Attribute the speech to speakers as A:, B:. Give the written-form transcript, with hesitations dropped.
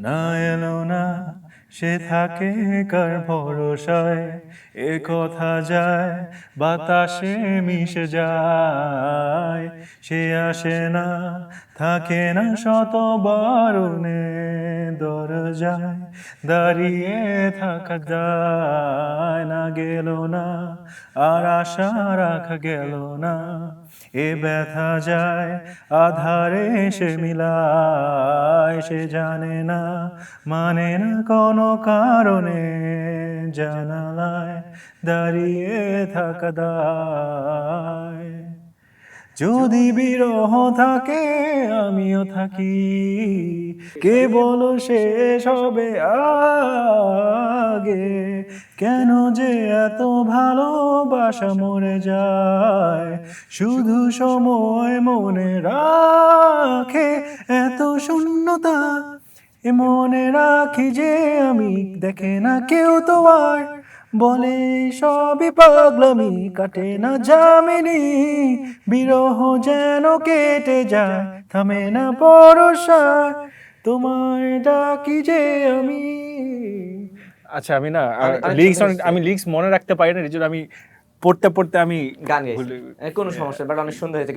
A: না এলো না সে থাকে কার ভরসায়, এ কথা যায় বাতাসে মিশে যায়। সে আসে না থাকে না শত বারণে, দরজায় দাঁড়িয়ে থাকা যায় না। গেল না আর আশা রাখা গেল না, এ ব্যথা যায় আধারে সে মিলায়। সে জানে না মানে না কোনো কারণে, জানালায় দাঁড়িয়ে থাকা দায়। যদি বিরহ থাকে আমিও থাকি, কেবল শেষ হবে আগে। কেন যে এত ভালোবাসা মরে যায়, শুধু সময় মনে রাখে এত শূন্যতা। এ মনে রাখি যে আমি, দেখে না কেউ তো আর, বলে সবই পাগলামি, কাটে না যামিনী। বিরহ যেন কেটে যায়, থামে না বর্ষায়, তোমায় ডাকি যে আমি। আচ্ছা আমি না
B: অনেক
A: লিরিক্স
B: সুন্দর হয়েছে।
A: আমি লিরিক্স মনে রাখতে পারি না, এই জন্য আমি পড়তে পড়তে আমি
B: গান
A: ভুলে
B: গাইছেন, কোনো সমস্যা, বাট অনেক সুন্দর হয়েছে।